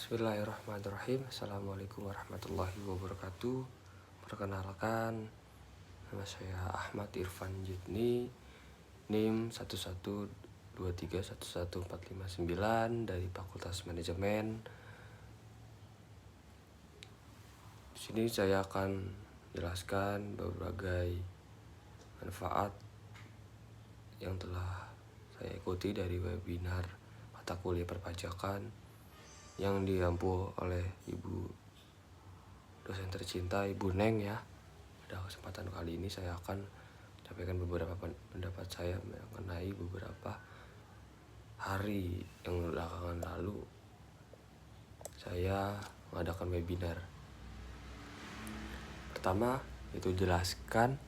Bismillahirrahmanirrahim. Assalamualaikum warahmatullahi wabarakatuh. Perkenalkan, nama saya Ahmad Irfan Jitni, NIM 112311459 dari Fakultas Manajemen. Di sini saya akan jelaskan berbagai manfaat yang telah saya ikuti dari webinar mata kuliah perpajakan yang diampu oleh Ibu dosen tercinta Ibu Neng ya. Pada kesempatan kali ini saya akan sampaikan beberapa pendapat saya mengenai beberapa hari yang belakangan lalu saya mengadakan webinar. Pertama itu jelaskan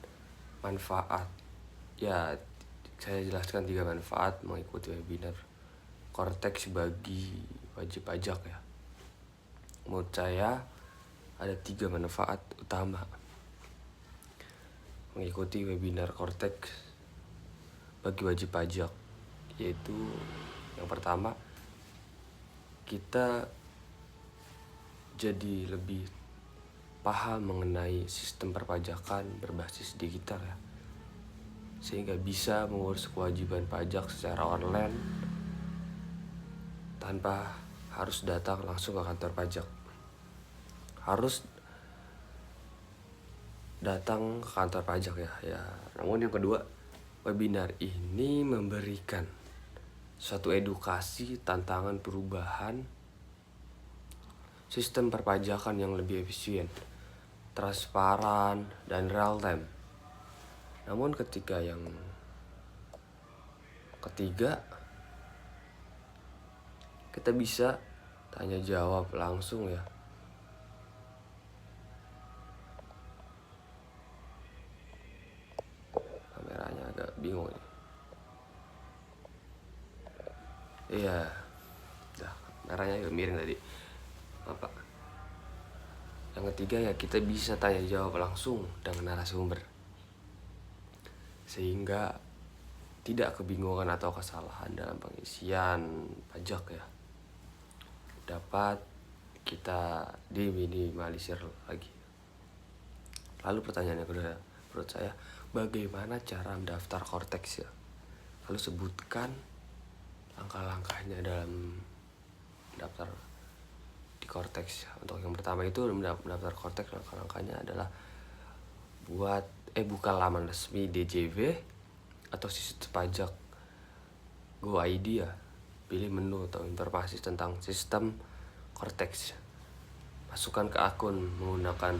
manfaat. Ya, saya jelaskan 3 manfaat mengikuti webinar Korteks bagi wajib pajak ya. Menurut saya ada 3 manfaat utama mengikuti webinar Korteks bagi wajib pajak, yaitu yang pertama, kita jadi lebih paham mengenai sistem perpajakan berbasis digital ya, sehingga bisa mengurus kewajiban pajak secara online tanpa harus datang langsung ke kantor pajak. Harus datang ke kantor pajak ya. Namun yang kedua, webinar ini memberikan suatu edukasi tantangan perubahan sistem perpajakan yang lebih efisien, transparan, dan real time. Namun ketika yang ketiga, kita bisa tanya jawab langsung ya. Kameranya agak bingung nih. Iya, kameranya agak miring tadi. Apa? Yang ketiga ya, kita bisa tanya jawab langsung dengan narasumber, sehingga tidak kebingungan atau kesalahan dalam pengisian pajak ya dapat kita diminimalisir lagi. Lalu pertanyaan yang kedua, menurut saya, bagaimana cara mendaftar Korteks ya? Lalu sebutkan langkah-langkahnya dalam mendaftar di Korteks. Untuk yang pertama itu mendaftar Korteks, langkah-langkahnya adalah buka laman resmi DJV atau situs pajak Go.id ya. Pilih menu atau informasi tentang sistem Korteks. Masukkan ke akun menggunakan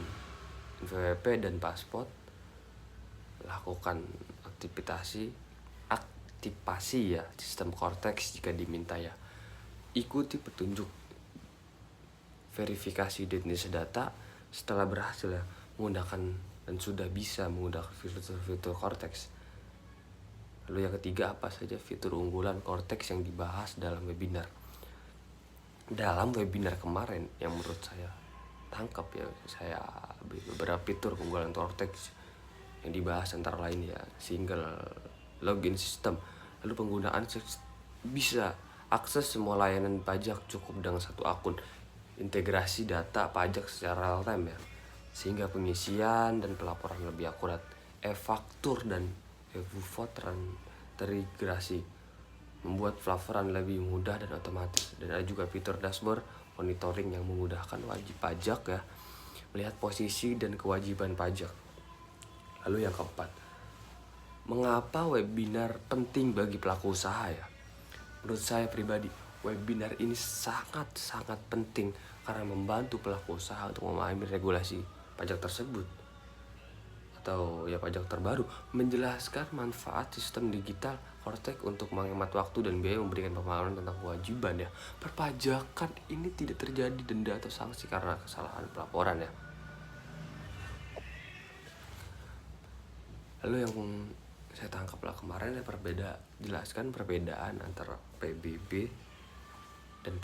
NPWP dan paspor. Lakukan aktivasi ya sistem Korteks jika diminta ya. Ikuti petunjuk verifikasi identitas data. Setelah berhasil ya menggunakan dan sudah bisa menggunakan fitur-fitur Korteks. Lalu yang ketiga, apa saja fitur unggulan Korteks yang dibahas dalam webinar. Dalam webinar kemarin yang menurut saya tangkap ya, saya beberapa fitur unggulan Korteks yang dibahas antara lain ya, single login system. Lalu penggunaan bisa akses semua layanan pajak cukup dengan satu akun. Integrasi data pajak secara real time ya, sehingga pengisian dan pelaporan lebih akurat. E-faktur dan e-voter terintegrasi, membuat pelaporan lebih mudah dan otomatis. Dan ada juga fitur dashboard monitoring yang memudahkan wajib pajak ya melihat posisi dan kewajiban pajak. Lalu yang keempat, mengapa webinar penting bagi pelaku usaha ya? Menurut saya pribadi, webinar ini sangat penting karena membantu pelaku usaha untuk memahami regulasi pajak tersebut atau ya pajak terbaru, menjelaskan manfaat sistem digital Korteks untuk menghemat waktu dan biaya, memberikan pemahaman tentang kewajiban ya perpajakan ini tidak terjadi denda atau sanksi karena kesalahan pelaporan ya. Lalu yang saya tangkaplah kemarin ya, jelaskan perbedaan antara PBB dan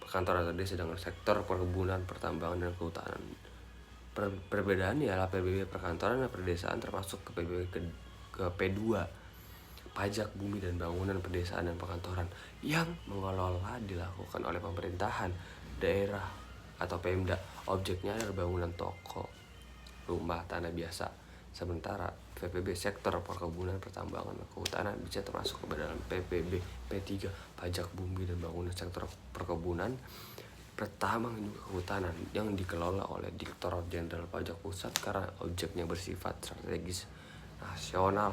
perkantoran desa dengan sektor perkebunan, pertambangan, dan kehutanan. Perbedaan ialah PBB perkantoran dan perdesaan termasuk ke PBB ke P2. pajak bumi dan bangunan pedesaan dan perkantoran yang mengelola dilakukan oleh pemerintahan daerah atau Pemda. Objeknya adalah bangunan toko, rumah, tanah biasa. Sementara PPB sektor perkebunan, pertambangan, dan kehutanan bisa termasuk ke dalam PPB P3 pajak bumi dan bangunan sektor perkebunan, pertambangan juga kehutanan yang dikelola oleh Direktorat Jenderal Pajak Pusat karena objeknya bersifat strategis nasional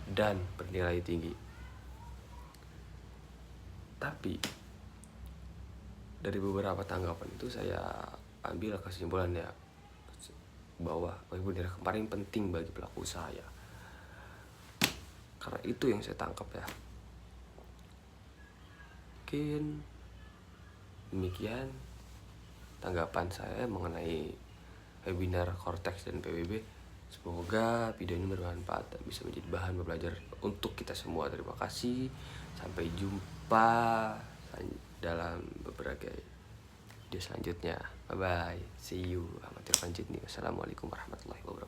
dan bernilai tinggi. Tapi dari beberapa tanggapan itu saya ambil kesimpulan ya bahwa webinar kemarin penting bagi pelaku usaha ya. Karena itu yang saya tangkap ya. Mungkin demikian tanggapan saya mengenai webinar Cortex dan PBB. Semoga video ini bermanfaat dan bisa menjadi bahan belajar untuk kita semua. Terima kasih. Sampai jumpa dalam beberapa video selanjutnya. Bye bye. See you. Amatir lanjut nih. Wassalamualaikum warahmatullahi wabarakatuh.